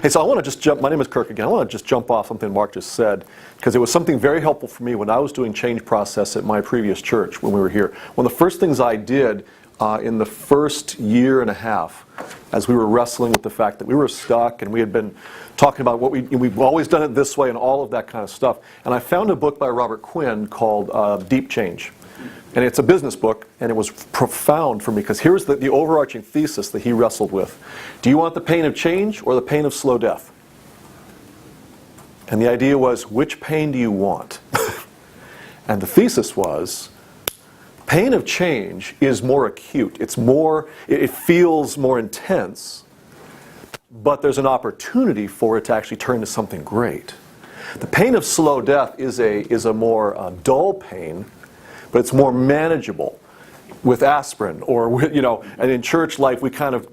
Hey, so I want to just jump, my name is Kirk again, I want to just jump off something Mark just said, because it was something very helpful for me when I was doing change process at my previous church when we were here. One of the first things I did in the first year and a half, as we were wrestling with the fact that we were stuck and we had been talking about what we've always done it this way and all of that kind of stuff. And I found a book by Robert Quinn called Deep Change. And it's a business book, and it was profound for me, because here's the overarching thesis that he wrestled with. Do you want the pain of change or the pain of slow death? And the idea was, which pain do you want? And the thesis was, pain of change is more acute. It feels more intense, but there's an opportunity for it to actually turn to something great. The pain of slow death is a more dull pain, but it's more manageable with aspirin, or with, and in church life we kind of,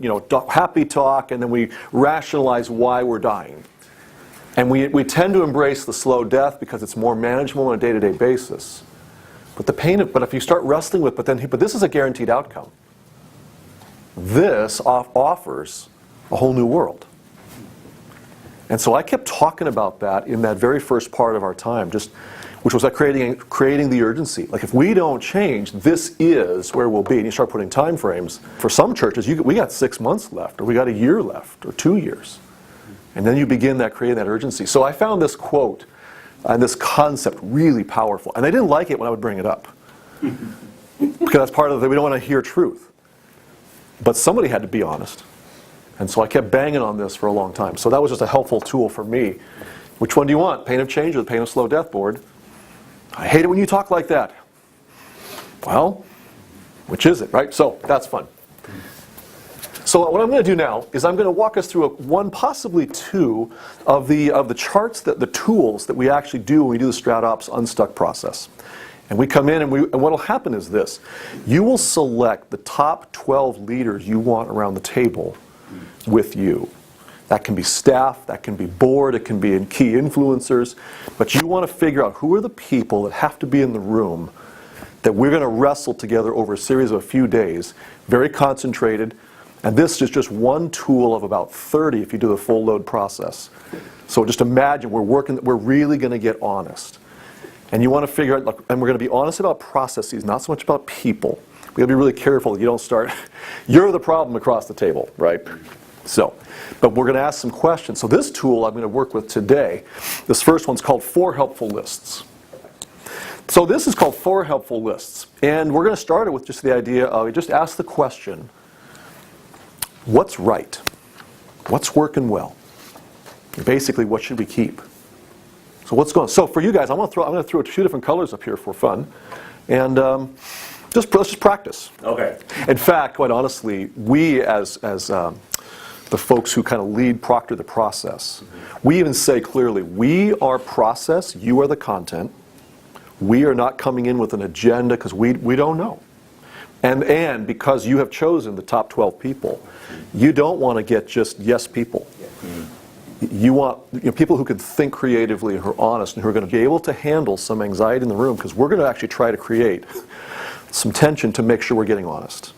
happy talk, and then we rationalize why we're dying. And we tend to embrace the slow death because it's more manageable on a day-to-day basis. But if you start wrestling with, but this is a guaranteed outcome. This offers a whole new world. And so I kept talking about that in that very first part of our time, which was like creating the urgency. Like, if we don't change, this is where we'll be. And you start putting time frames. For some churches, we got 6 months left, or we got a year left, or 2 years. And then you begin creating that urgency. So I found this quote and this concept really powerful. And I didn't like it when I would bring it up, because that's part of we don't want to hear truth. But somebody had to be honest. And so I kept banging on this for a long time. So that was just a helpful tool for me. Which one do you want? Pain of change or the pain of slow death, board? I hate it when you talk like that. Well, which is it, right? So that's fun. So what I'm going to do now is I'm going to walk us through one, possibly two, of the charts, the tools that we actually do when we do the StratOps Unstuck process. And we come in, and what will happen is this. You will select the top 12 leaders you want around the table with you. That can be staff, that can be board, it can be key influencers. But you want to figure out who are the people that have to be in the room that we're going to wrestle together over a series of a few days, very concentrated. And this is just one tool of about 30 if you do the full load process. So just imagine we're really going to get honest. And you want to figure out, and we're going to be honest about processes, not so much about people. We've got to be really careful that you don't start, you're the problem across the table, right? So, but we're going to ask some questions. So this tool I'm going to work with today, this first one's called 4 Helpful Lists. So this is called 4 Helpful Lists. And we're going to start it with just the idea of, just ask the question, what's right? What's working well? And basically, what should we keep? So what's going on? So for you guys, I'm going to throw 2 different colors up here for fun. And let's just practice. Okay. In fact, quite honestly, we as the folks who kind of lead proctor the process, we even say clearly, we are process, you are the content. We are not coming in with an agenda because we don't know. And because you have chosen the top 12 people, you don't want to get just yes people. You want people who can think creatively, who are honest, and who are going to be able to handle some anxiety in the room, because we're going to actually try to create some tension to make sure we're getting honest.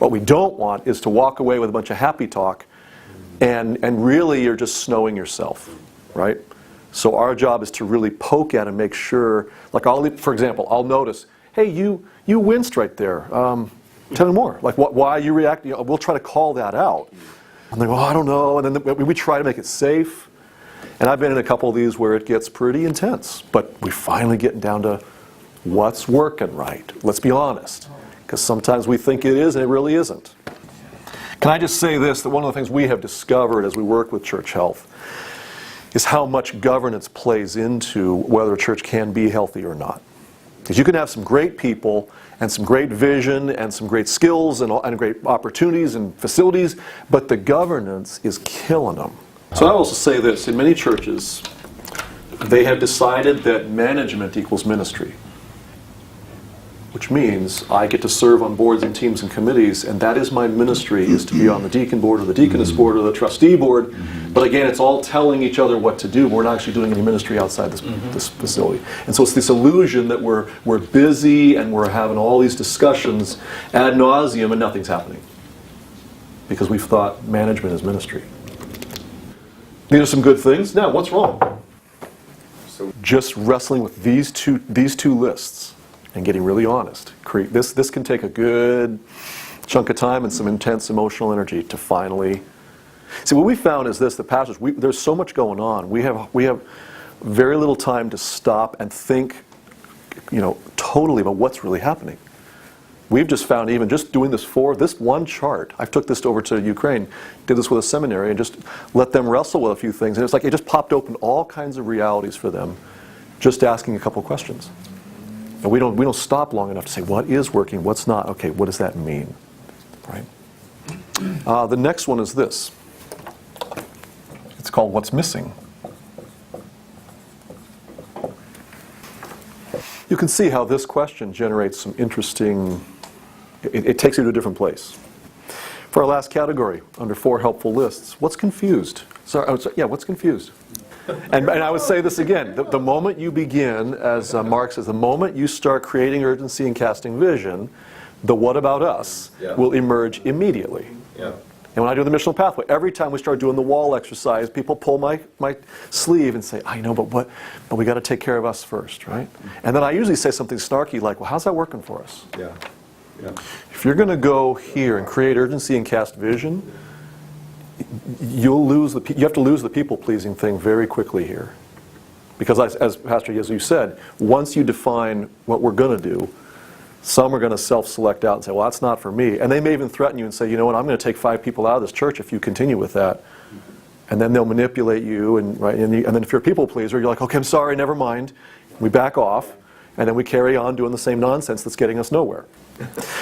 What we don't want is to walk away with a bunch of happy talk and really you're just snowing yourself, right? So our job is to really poke at and make sure, like for example, I'll notice, hey, you winced right there. Tell me more. Like why you react, we'll try to call that out. And they go, I don't know, and then we try to make it safe. And I've been in a couple of these where it gets pretty intense, but we finally get down to what's working right. Let's be honest, because sometimes we think it is and it really isn't. Can I just say this, that one of the things we have discovered as we work with church health is how much governance plays into whether a church can be healthy or not. Because you can have some great people and some great vision and some great skills and great opportunities and facilities, but the governance is killing them. So I will also say this, in many churches, they have decided that management equals ministry. Which means I get to serve on boards and teams and committees, and that is my ministry, is to be on the deacon board or the deaconess board or the trustee board. But again, it's all telling each other what to do. We're not actually doing any ministry outside this facility. And so it's this illusion that we're busy and we're having all these discussions ad nauseum and nothing's happening. Because we've thought management is ministry. These are some good things. Now, what's wrong? So Just wrestling with these two lists and getting really honest. This can take a good chunk of time and some intense emotional energy to finally see. What we found is this: the pastors, there's so much going on. We have very little time to stop and think, totally about what's really happening. We've just found, even just doing this one chart, I took this over to Ukraine, did this with a seminary, and just let them wrestle with a few things. And it's like it just popped open all kinds of realities for them, just asking a couple questions. And we don't stop long enough to say, what is working, what's not? Okay, what does that mean? Right? The next one is this. It's called What's Missing. You can see how this question generates some interesting, it takes you to a different place. For our last category, under 4 helpful lists, what's confused? What's confused? And I would say this again, the moment you begin, as Mark says, the moment you start creating urgency and casting vision, the what about us will emerge immediately. yeah. And when I do the missional pathway, every time we start doing the wall exercise, people pull my sleeve and say, I know, but we got to take care of us first, right? And then I usually say something snarky like, well, how's that working for us? Yeah. Yeah. If you're going to go here and create urgency and cast vision, you have to lose the people-pleasing thing very quickly here. Because as Pastor, as you said, once you define what we're going to do, some are going to self-select out and say, well, that's not for me. And they may even threaten you and say, you know what, I'm going to take 5 people out of this church if you continue with that. And then they'll manipulate you. And then if you're a people pleaser, you're like, okay, I'm sorry, never mind. We back off. And then we carry on doing the same nonsense that's getting us nowhere.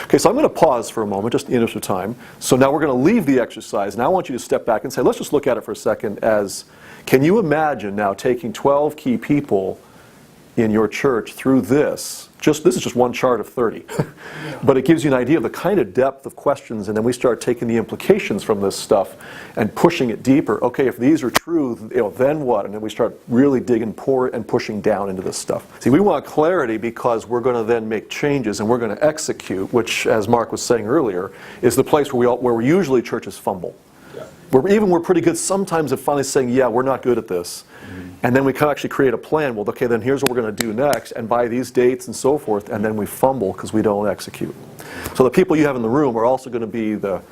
Okay, so I'm going to pause for a moment, just in the interest of time. So now we're going to leave the exercise. And I want you to step back and say, let's just look at it for a second as, can you imagine now taking 12 key people in your church through this? This is just one chart of 30. But it gives you an idea of the kind of depth of questions, and then we start taking the implications from this stuff and pushing it deeper. Okay, if these are true, then what? And then we start really digging, and pushing down into this stuff. See, we want clarity because we're going to then make changes and we're going to execute, which, as Mark was saying earlier, is the place where usually churches fumble. Yeah. We're pretty good sometimes at finally saying, yeah, we're not good at this. And then we can actually create a plan. Well, okay, then here's what we're going to do next, and by these dates and so forth, and then we fumble because we don't execute. So the people you have in the room are also going to be the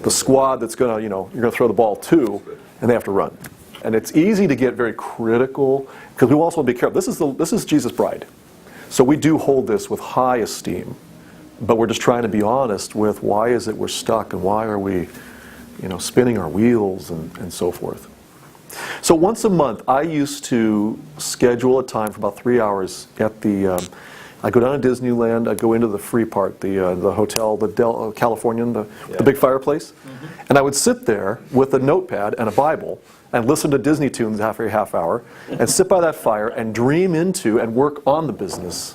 squad that's going to, you're going to throw the ball to, and they have to run. And it's easy to get very critical because we also want to be careful. This is Jesus' bride. So we do hold this with high esteem, but we're just trying to be honest with why is it we're stuck and why are we, spinning our wheels and so forth. So once a month, I used to schedule a time for about 3 hours at I go down to Disneyland, I go into the free part, the hotel, the Californian, the big fireplace, and I would sit there with a notepad and a Bible and listen to Disney tunes every half hour and sit by that fire and dream into and work on the business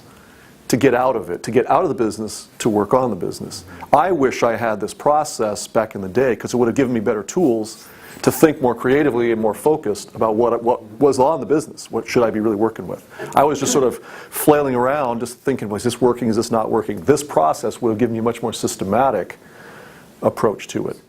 to get out of it, to get out of the business, to work on the business. I wish I had this process back in the day because it would have given me better tools to think more creatively and more focused about what was on the business. What should I be really working with? I was just sort of flailing around, just thinking, well, is this working, is this not working? This process would have given me a much more systematic approach to it.